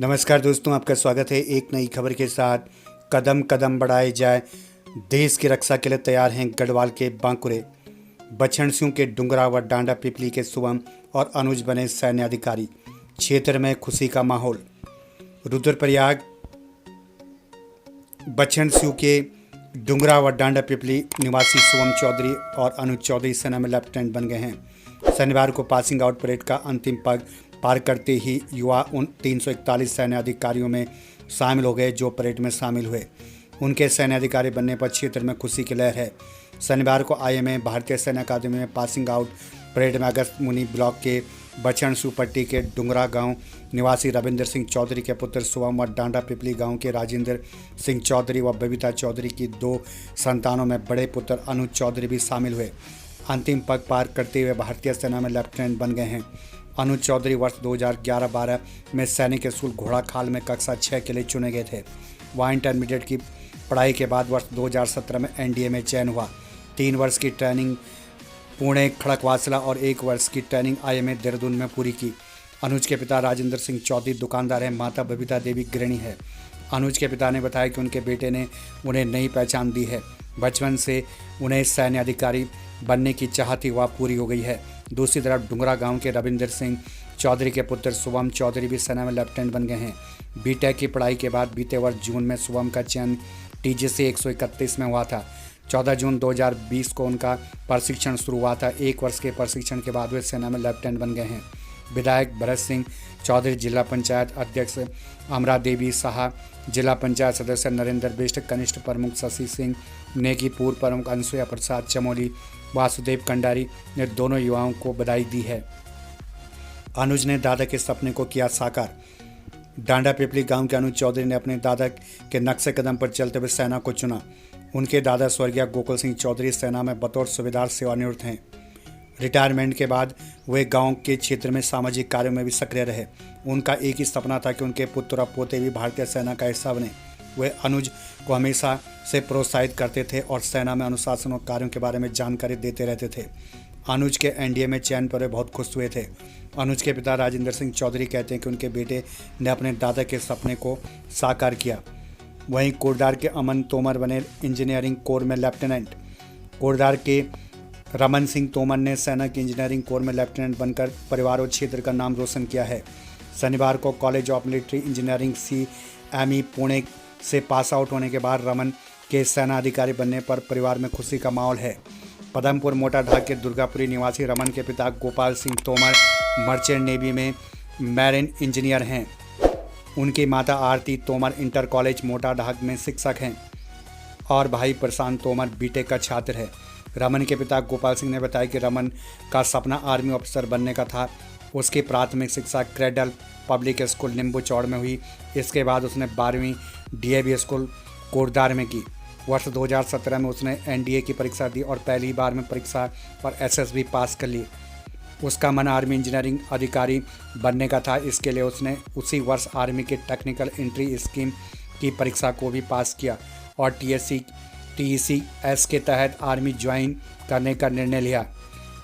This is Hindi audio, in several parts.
नमस्कार दोस्तों, आपका स्वागत है एक नई खबर के साथ। कदम कदम बढ़ाए जाए, देश की रक्षा के लिए तैयार हैं गढ़वाल के बांकुरे। बछड़ सिंह के डुंगरा व डांडा पिपली के शुभम और अनुज बने सैन्य अधिकारी। क्षेत्र में खुशी का माहौल। रुद्रप्रयाग बछड़ सिंह के डुंगरा व डांडा पिपली निवासी शुभम चौधरी और अनुज चौधरी सेना में लेफ्टिनेंट बन गए हैं। शनिवार को पासिंग आउट परेड का अंतिम पग पार करते ही युवा उन 341 सैन्य अधिकारियों में शामिल हो गए जो परेड में शामिल हुए। उनके सैन्य अधिकारी बनने पर क्षेत्र में खुशी की लहर है। शनिवार को आईएमए भारतीय सैन्य अकादमी में पासिंग आउट परेड में अगस्त मुनि ब्लॉक के बछड़ सिंह पट्टी के डुंगरा गांव निवासी रविंद्र सिंह चौधरी के पुत्र शुभम व डांडा पिपली गांव के राजेंद्र सिंह चौधरी व बबीता चौधरी की 2 संतानों में बड़े पुत्र अनुज चौधरी भी शामिल हुए। अंतिम पग पार करते हुए भारतीय सेना में लेफ्टिनेंट बन गए हैं। अनुज चौधरी वर्ष 2011-12 में सैनिक स्कूल घोड़ाखाल में कक्षा 6 के लिए चुने गए थे। वहाँ इंटरमीडिएट की पढ़ाई के बाद वर्ष 2017 में एनडीए में चयन हुआ। 3 वर्ष की ट्रेनिंग पुणे खड़कवासला और 1 वर्ष की ट्रेनिंग आईएमए देहरादून में पूरी की। अनुज के पिता राजेंद्र सिंह चौधरी दुकानदार हैं, माता बबीता देवी गृहिणी है। अनुज के पिता ने बताया कि उनके बेटे ने उन्हें नई पहचान दी है। बचपन से उन्हें सैन्य अधिकारी बनने की चाहत वह पूरी हो गई है। दूसरी तरफ डुंगरा गांव के रविंद्र सिंह चौधरी के पुत्र शुभम चौधरी भी सेना में लेफ्टिनेंट बन गए हैं। बीटेक की पढ़ाई के बाद बीते वर्ष जून में शुभम का चयन टीजीसी 131 में हुआ था। 14 जून 2020 को उनका प्रशिक्षण शुरू हुआ था। 1 वर्ष के प्रशिक्षण के बाद वे सेना में लेफ्टिनेंट बन गए हैं। विधायक भरत सिंह चौधरी, जिला पंचायत अध्यक्ष अमरा देवी साहा, जिला पंचायत सदस्य नरेंद्र बिष्ट, कनिष्ठ प्रमुख शशि सिंह नेगी, पूर्व प्रमुख अनसुया प्रसाद चमोली, वासुदेव कंडारी ने दोनों युवाओं को बधाई दी है। अनुज ने दादा के सपने को किया साकार। डांडा पिपली गांव के अनुज चौधरी ने अपने दादा के नक्शे कदम पर चलते हुए सेना को चुना। उनके दादा स्वर्गीय गोकुल सिंह चौधरी सेना में बतौर सूबेदार सेवानिवृत्त हैं। रिटायरमेंट के बाद वे गांव के क्षेत्र में सामाजिक कार्यों में भी सक्रिय रहे। उनका एक ही सपना था कि उनके पुत्र और पोते भी भारतीय सेना का हिस्सा बने। वे अनुज को हमेशा से प्रोत्साहित करते थे और सेना में अनुशासन और कार्यों के बारे में जानकारी देते रहते थे। अनुज के एनडीए में चयन पर वे बहुत खुश हुए थे। अनुज के पिता राजेंद्र सिंह चौधरी कहते हैं कि उनके बेटे ने अपने दादा के सपने को साकार किया। वहीं कोटद्वार के अमन तोमर बने इंजीनियरिंग कोर में लेफ्टिनेंट। कोटद्वार के रमन सिंह तोमर ने सेना के इंजीनियरिंग कोर में लेफ्टिनेंट बनकर परिवार और क्षेत्र का नाम रोशन किया है। शनिवार को college of military engineering CME Pune से पास आउट होने के बाद रमन के सेना अधिकारी बनने पर परिवार में खुशी का माहौल है। पदमपुर मोटा ढाक के दुर्गापुरी निवासी रमन के पिता गोपाल सिंह तोमर मर्चेंट नेवी में मैरिन इंजीनियर हैं। उनकी माता आरती तोमर इंटर कॉलेज मोटा ढाक में शिक्षक हैं और भाई प्रशांत तोमर बीटेक का छात्र है। रमन के पिता गोपाल सिंह ने बताया कि रमन का सपना आर्मी ऑफिसर बनने का था। उसकी प्राथमिक शिक्षा क्रेडल पब्लिक स्कूल निम्बू चौड़ में हुई। इसके बाद उसने 12वीं DAV स्कूल कोटद्वार में की। वर्ष 2017 में उसने एनडीए की परीक्षा दी और पहली बार में परीक्षा पर SSB पास कर ली। उसका मन आर्मी इंजीनियरिंग अधिकारी बनने का था। इसके लिए उसने उसी वर्ष आर्मी के टेक्निकल एंट्री स्कीम की परीक्षा को भी पास किया और TECS के तहत आर्मी ज्वाइन करने का निर्णय लिया।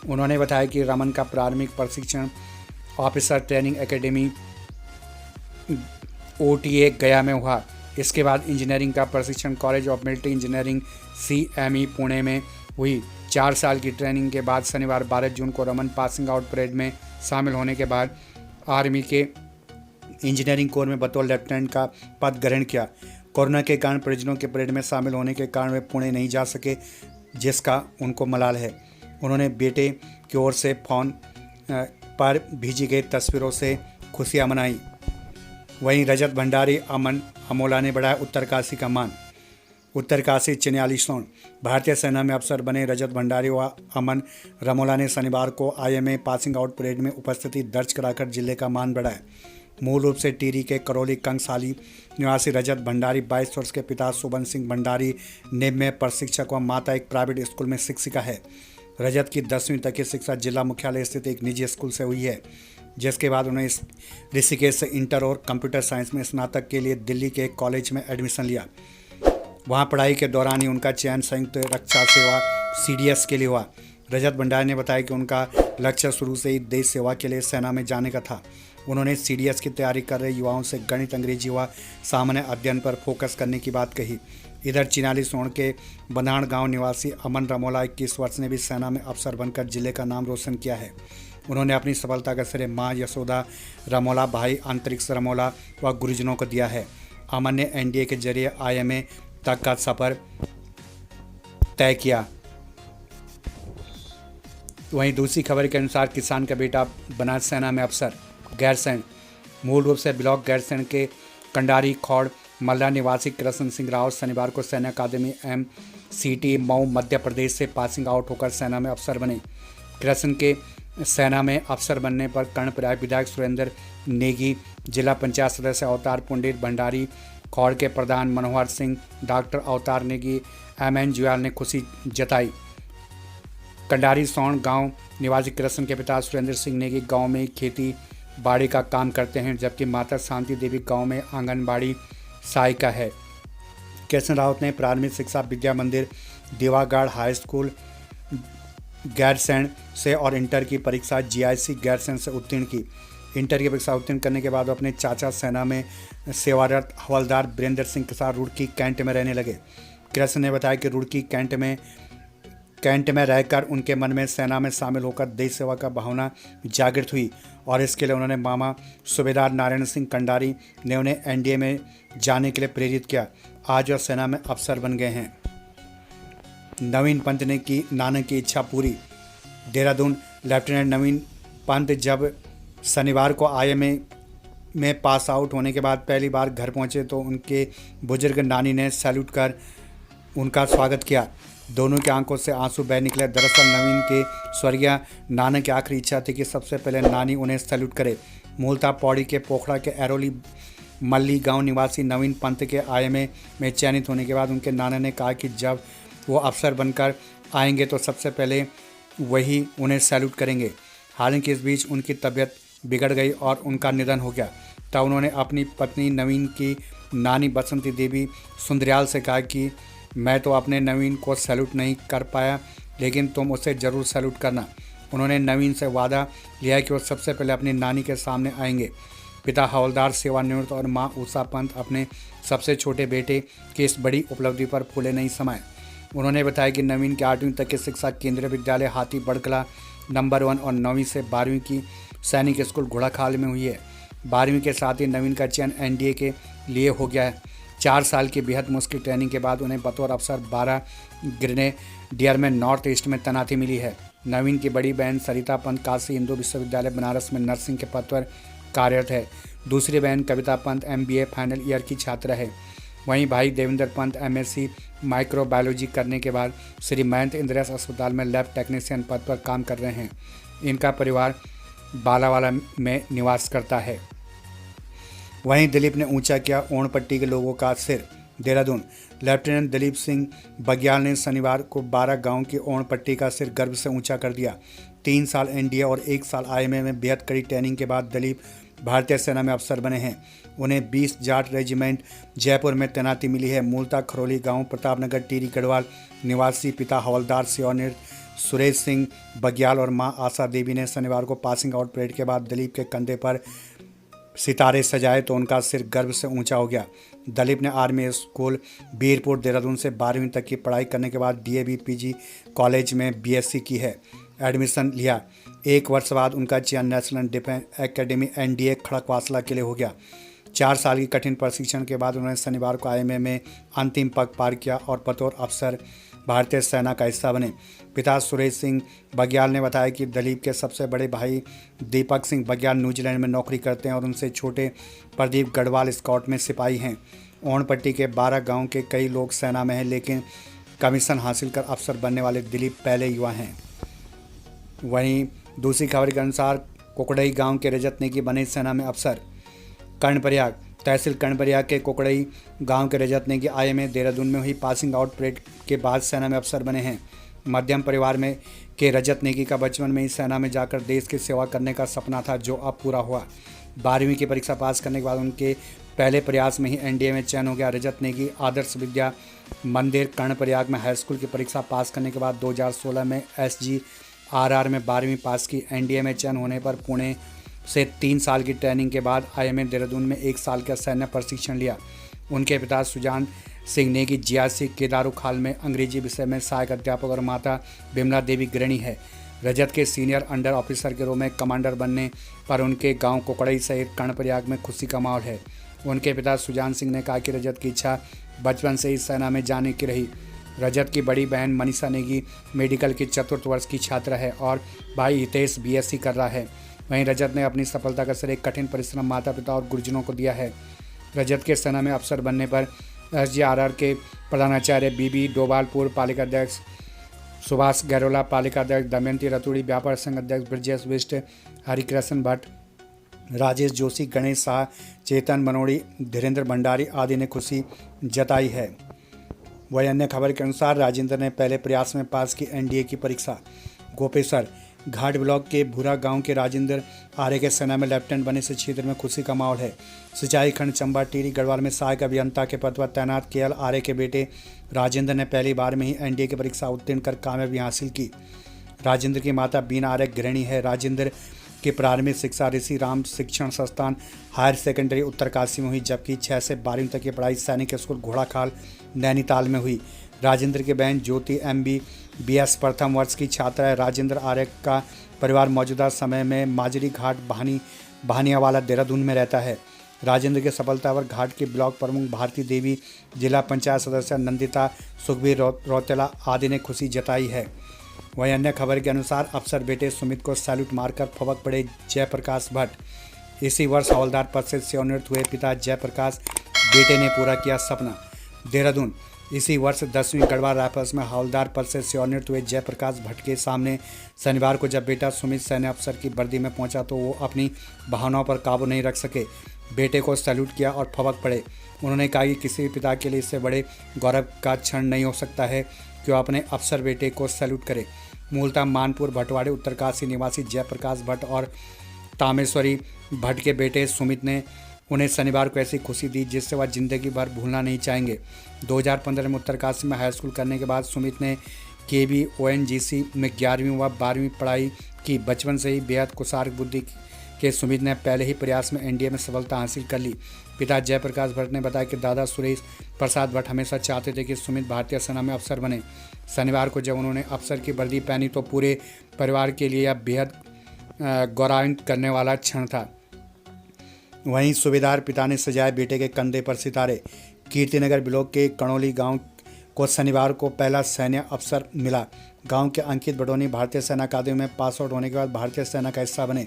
उन्होंने बताया कि रमन का प्रारंभिक प्रशिक्षण ऑफिसर ट्रेनिंग एकेडमी OTA गया में हुआ। इसके बाद इंजीनियरिंग का प्रशिक्षण college of military engineering CME Pune में हुई। 4 साल की ट्रेनिंग के बाद शनिवार 12 जून को रमन पासिंग आउट परेड में शामिल होने के बाद आर्मी के इंजीनियरिंग कोर में बतौर लेफ्टिनेंट का पद ग्रहण किया। कोरोना के कारण परिजनों के परेड में शामिल होने के कारण वे पुणे नहीं जा सके, जिसका उनको मलाल है। उन्होंने बेटे की ओर से फोन पर भेजी गई तस्वीरों से खुशियां मनाई। वहीं रजत भंडारी अमन अमोला ने बढ़ाया उत्तरकाशी का मान। उत्तरकाशी चिन्याली सोन भारतीय सेना में अफसर बने रजत भंडारी व अमन रमोला ने शनिवार को आईएमए पासिंग आउट परेड में उपस्थिति दर्ज कराकर जिले का मान बढ़ाया। मूल रूप से टिहरी के करौली कंगसाली निवासी रजत भंडारी 22 वर्ष के पिता सुबन सिंह भंडारी निब में प्रशिक्षक व माता एक प्राइवेट स्कूल में शिक्षिका है। रजत की 10वीं तक की शिक्षा जिला मुख्यालय स्थित एक निजी स्कूल से हुई है, जिसके बाद उन्होंने ऋषिकेश से इंटर और कंप्यूटर साइंस में स्नातक के लिए दिल्ली के एक कॉलेज में एडमिशन लिया। वहां पढ़ाई के दौरान ही उनका चयन संयुक्त रक्षा सेवा CDS के लिए हुआ। रजत भंडारी ने बताया कि उनका लक्ष्य शुरू से ही देश सेवा के लिए सेना में जाने का था। उन्होंने CDS की तैयारी कर रहे युवाओं से गणित, अंग्रेजी व सामान्य अध्ययन पर फोकस करने की बात कही। इधर चिनाली सोन के बनाण गांव निवासी अमन रमोला 21 वर्ष ने भी सेना में अफसर बनकर जिले का नाम रोशन किया है। उन्होंने अपनी सफलता का श्रेय मां यशोदा रमोला, भाई अंतरिक्ष रमोला व गुरुजनों को दिया है। अमन ने NDA के जरिए IMA तक का सफर तय किया। वहीं दूसरी खबर के अनुसार किसान का बेटा बना सेना में अफसर। गैरसैंण मूल रूप से ब्लॉक गैरसैंण के कंडारी खौड़ मल्ला निवासी कृष्ण सिंह रावत शनिवार को सैन्य अकादमी MCT मऊ मध्य प्रदेश से पासिंग आउट होकर सेना में अफसर बने। कृष्ण के सेना में अफसर बनने पर कर्णप्रयाग विधायक सुरेंद्र नेगी, जिला पंचायत सदस्य अवतार पंडित भंडारी, खौड़ के प्रधान मनोहर सिंह, डॉक्टर अवतार नेगी, MN जुयाल ने खुशी जताई। कंडारी सौण गांव निवासी कृष्ण के पिता सुरेंद्र सिंह नेगी गांव में खेती बाड़ी का काम करते हैं, जबकि माता शांति देवी गांव में आंगनबाड़ी सहायिका है। कृष्ण रावत ने प्राथमिक शिक्षा विद्या मंदिर देवागढ़ हाई स्कूल गैरसैंण से और इंटर की परीक्षा GIC गैरसैंण से उत्तीर्ण की। इंटर की परीक्षा उत्तीर्ण करने के बाद अपने चाचा सेना में सेवारत हवलदार वीरेंद्र सिंह के साथ रुड़की कैंट में रहने लगे। कृष्ण ने बताया कि रुड़की कैंट में रहकर उनके मन में सेना में शामिल होकर देश सेवा का भावना जागृत हुई और इसके लिए उन्होंने मामा सूबेदार नारायण सिंह कंडारी ने उन्हें NDA में जाने के लिए प्रेरित किया। आज वह सेना में अफसर बन गए हैं। नवीन पंत ने की नानक की इच्छा पूरी। देहरादून लेफ्टिनेंट नवीन पंत जब शनिवार को IMA में पास आउट होने के बाद पहली बार घर पहुंचे तो उनके बुजुर्ग नानी ने सैल्यूट कर उनका स्वागत किया। दोनों की आंखों से आंसू बह निकले। दरअसल नवीन के स्वर्गीय नानक की आखिरी इच्छा थी कि सबसे पहले नानी उन्हें सैल्यूट करे। मूलतः पौड़ी के पोखड़ा के एरोली मल्ली गांव निवासी नवीन पंत के IMA में चयनित होने के बाद उनके नाना ने कहा कि जब वो अफसर बनकर आएंगे तो सबसे पहले वही उन्हें सैल्यूट करेंगे। हालांकि इस बीच उनकी तबीयत बिगड़ गई और उनका निधन हो गया। तब उन्होंने अपनी पत्नी नवीन की नानी बसंती देवी सुंदरयाल से कहा कि मैं तो अपने नवीन को सैल्यूट नहीं कर पाया, लेकिन तुम उसे ज़रूर सैल्यूट करना। उन्होंने नवीन से वादा लिया कि वो सबसे पहले अपनी नानी के सामने आएंगे। पिता हवलदार सेवानिवृत्त और मां उषा पंत अपने सबसे छोटे बेटे की इस बड़ी उपलब्धि पर फूले नहीं समाये। उन्होंने बताया कि नवीन की 8वीं तक की शिक्षा केंद्रीय विद्यालय हाथी बड़कला नंबर 1 और 9वीं से 12वीं की सैनिक स्कूल घोड़ाखाल में हुई है। 12वीं के साथ ही नवीन का चयन NDA के लिए हो गया है। 4 साल की बेहद मुश्किल ट्रेनिंग के बाद उन्हें बतौर अफसर 12 ग्रेनेडियर में नॉर्थ ईस्ट में तैनाती मिली है। नवीन की बड़ी बहन सरिता पंत काशी हिंदू विश्वविद्यालय बनारस में नर्सिंग के पद पर कार्यरत है। दूसरी बहन कविता पंत MBA फाइनल ईयर की छात्रा है। वहीं भाई देवेंद्र पंत MSc माइक्रोबायोलॉजी करने के बाद श्री महंत इंद्रेश अस्पताल में लैब टेक्नीशियन पद पर काम कर रहे हैं। इनका परिवार बालावाला में निवास करता है। वहीं दिलीप ने ऊंचा किया ओणपट्टी के लोगों का सिर। देहरादून लेफ्टिनेंट दिलीप सिंह बग्याल ने शनिवार को 12 गांव की ओणपट्टी का सिर गर्व से ऊंचा कर दिया। 3 साल NDA और 1 साल IMA में बेहद कड़ी ट्रेनिंग के बाद दिलीप भारतीय सेना में अफसर बने हैं। उन्हें 20 जाट रेजिमेंट जयपुर में तैनाती मिली है। मूलतः खरौली गांव प्रतापनगर टीरी गढ़वाल निवासी पिता हवलदार सेवानिवृत्त सुरेश सिंह बग्याल और मां आशा देवी ने शनिवार को पासिंग आउट परेड के बाद दिलीप के कंधे पर सितारे सजाए तो उनका सिर गर्व से ऊंचा हो गया। दिलीप ने आर्मी स्कूल बीरपुर देहरादून से 12वीं तक की पढ़ाई करने के बाद DAV PG कॉलेज में BSc की है एडमिशन लिया। 1 वर्ष बाद उनका चयन national defence academy NDA Khadakwasla के लिए हो गया। 4 साल की कठिन प्रशिक्षण के बाद उन्होंने शनिवार को IMA में अंतिम पग पार किया और बतौर अफसर भारतीय सेना का हिस्सा बने। पिता सुरेश सिंह बग्याल ने बताया कि दिलीप के सबसे बड़े भाई दीपक सिंह बग्याल न्यूजीलैंड में नौकरी करते हैं और उनसे छोटे प्रदीप गढ़वाल स्काउट में सिपाही हैं। ओणपट्टी के 12 गांव के कई लोग सेना में हैं, लेकिन कमीशन हासिल कर अफसर बनने वाले दिलीप पहले युवा हैं। वहीं दूसरी खबर के अनुसार कुकड़ई गांव के रजत नेगी बने सेना में अफसर। कर्णप्रयाग तहसील कर्णप्रयाग के कुकड़ई गांव के रजत नेगी IMA देहरादून में हुई पासिंग आउट परेड के बाद सेना में अफसर बने हैं। मध्यम परिवार में के रजत नेगी का बचपन में ही सेना में जाकर देश की सेवा करने का सपना था, जो अब पूरा हुआ। 12वीं की परीक्षा पास करने के बाद उनके पहले प्रयास में ही NDA में चयन हो गया। रजत नेगी आदर्श विद्या मंदिर कर्णप्रयाग में हाई स्कूल की परीक्षा पास करने के बाद 2016 में SGRR में 12वीं पास की। NDA में चयन होने पर पुणे से 3 साल की ट्रेनिंग के बाद आईएमए देहरादून में 1 साल का सैन्य प्रशिक्षण लिया। उनके पिता सुजान सिंह नेगी जीआरसी केदारू खाल में अंग्रेजी विषय में सहायक अध्यापक और माता बिमला देवी गृहिणी है। रजत के सीनियर अंडर ऑफिसर के रूप में कमांडर बनने पर उनके गांव कोकड़ई सहित कर्णप्रयाग में खुशी का माहौल है। उनके पिता सुजान सिंह ने कहा कि रजत की इच्छा बचपन से ही सेना में जाने की रही। रजत की बड़ी बहन मनीषा नेगी मेडिकल की 4th वर्ष की छात्रा है और भाई हितेश बीएससी कर रहा है। वहीं रजत ने अपनी सफलता का श्रेय कठिन परिश्रम माता पिता और गुरुजनों को दिया है। रजत के सेना में अफसर बनने पर एसजीआरआर के प्रधानाचार्य बीबी डोभाल, पूर्व पालिका अध्यक्ष सुभाष गैरोला, पालिका अध्यक्ष दमयंती रतूड़ी, व्यापार संघ अध्यक्ष ब्रजेश बिष्ट, हरिकृष्ण भट्ट, राजेश जोशी, गणेश शाह, चेतन मनोड़ी, धीरेन्द्र भंडारी आदि ने खुशी जताई है। वही अन्य खबर के अनुसार राजेंद्र ने पहले प्रयास में पास की एनडीए की परीक्षा। गोपेसर घाट ब्लॉक के भूरा गांव के राजेंद्र आर्य के सेना में लेफ्टिनेंट बनने से क्षेत्र में खुशी का माहौल है। सिंचाई खंड चंबा टीरी गढ़वाल में सहायक अभियंता के पद पर तैनात केएल आर्य के बेटे राजेंद्र ने पहली बार में ही एनडीए की परीक्षा उत्तीर्ण कर कामयाबी हासिल की। राजेंद्र की माता बीना आर्य गृहिणी है। राजेंद्र की प्रारंभिक शिक्षा ऋषि राम शिक्षण संस्थान हायर सेकेंडरी उत्तरकाशी में हुई, जबकि 6 से 12वीं तक की पढ़ाई सैनिक स्कूल घोड़ाखाल नैनीताल में हुई। राजेंद्र की बहन ज्योति MBBS प्रथम वर्ष की छात्रा है। राजेंद्र आर्य का परिवार मौजूदा समय में माजरी घाट बहानियावाला देहरादून में रहता है। राजेंद्र की सफलता पर घाट की ब्लॉक प्रमुख भारती देवी, जिला पंचायत सदस्य नंदिता, सुखबीर रौतेला आदि ने खुशी जताई है। वहीं अन्य खबर के अनुसार अफसर बेटे सुमित को सैल्यूट मारकर फबक पड़े जयप्रकाश भट्ट। इसी वर्ष हवलदार पद से सेवानिवृत्त हुए पिता जयप्रकाश बेटे ने पूरा किया सपना। देहरादून इसी वर्ष 10वीं गढ़वाल राइफल्स में हवलदार पद से सेवानिवृत्त हुए जयप्रकाश भट्ट के सामने शनिवार को जब बेटा सुमित सैन्य अफसर की वर्दी में पहुंचा तो वो अपनी भावनाओं पर काबू नहीं रख सके। बेटे को सैल्यूट किया और फबक पड़े। उन्होंने कहा कि किसी भी पिता के लिए इससे बड़े गौरव का क्षण नहीं हो सकता है कि वो अपने अफसर बेटे को सैल्यूट करे। मूलतः मानपुर भटवाड़े उत्तरकाशी निवासी जयप्रकाश भट्ट और तामेश्वरी भट्ट के बेटे सुमित ने उन्हें शनिवार को ऐसी खुशी दी जिससे वह जिंदगी भर भूलना नहीं चाहेंगे। 2015 में उत्तरकाशी में हाई स्कूल करने के बाद सुमित ने KBONGC में 11वीं व 12वीं पढ़ाई की। बचपन से ही बेहद कुशार्क बुद्धि के सुमित ने पहले ही प्रयास में एनडीए में सफलता हासिल कर ली। पिता जयप्रकाश भट्ट ने बताया कि दादा सुरेश प्रसाद भट्ट हमेशा चाहते थे कि सुमित भारतीय सेना में अफसर बने। शनिवार को जब उन्होंने अफसर की वर्दी पहनी तो पूरे परिवार के लिए यह बेहद गौरवान्वित करने वाला क्षण था। वहीं सूबेदार पिता ने सजाए बेटे के कंधे पर सितारे। कीर्तिनगर ब्लॉक के कणौली गांव को शनिवार को पहला सैन्य अफसर मिला। गांव के अंकित बडोनी भारतीय सेना अकादमी में पास आउट होने के बाद भारतीय सेना का हिस्सा बने।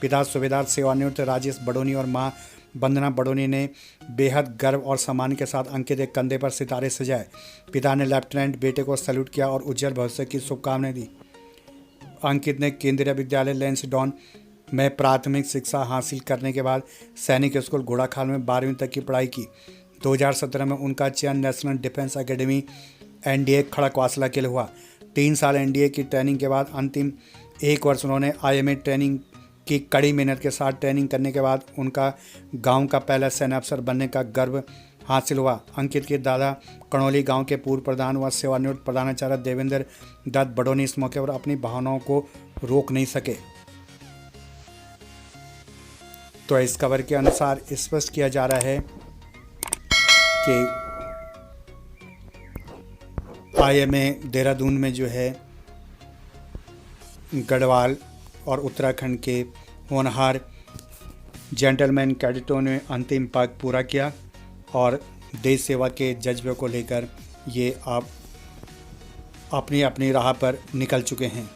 पिता सूबेदार सेवानिवृत्त राजेश बडोनी और मां वंदना बडोनी ने बेहद गर्व और सम्मान के साथ अंकित के कंधे पर सितारे सजाए। पिता ने लेफ्टिनेंट बेटे को सैल्यूट किया और उज्जवल भविष्य की शुभकामनाएं दी। अंकित ने केंद्रीय विद्यालय लैंसडाउन में प्राथमिक शिक्षा हासिल करने के बाद सैनिक स्कूल घोड़ाखाल में 12वीं तक की पढ़ाई की। 2017 में उनका चयन national defence academy NDA Khadakwasla के लिए हुआ। 3 साल एनडीए की ट्रेनिंग के बाद अंतिम 1 वर्ष उन्होंने आईएमए ट्रेनिंग की कड़ी मेहनत के साथ ट्रेनिंग करने के बाद उनका गांव का पहला सैन्य अफसर बनने का गर्व हासिल हुआ। अंकित के दादा कणौली गांव के पूर्व प्रधान व सेवानिवृत्त प्रधानाचार्य देवेंद्र दत्त बडोनी इस मौके पर अपनी भावनाओं को रोक नहीं सके। तो इस खबर के अनुसार स्पष्ट किया जा रहा है कि आईएमए देहरादून में जो है गढ़वाल और उत्तराखंड के होनहार जेंटलमैन कैडेटों ने अंतिम पग पूरा किया और देश सेवा के जज्बे को लेकर ये आप अपनी अपनी राह पर निकल चुके हैं।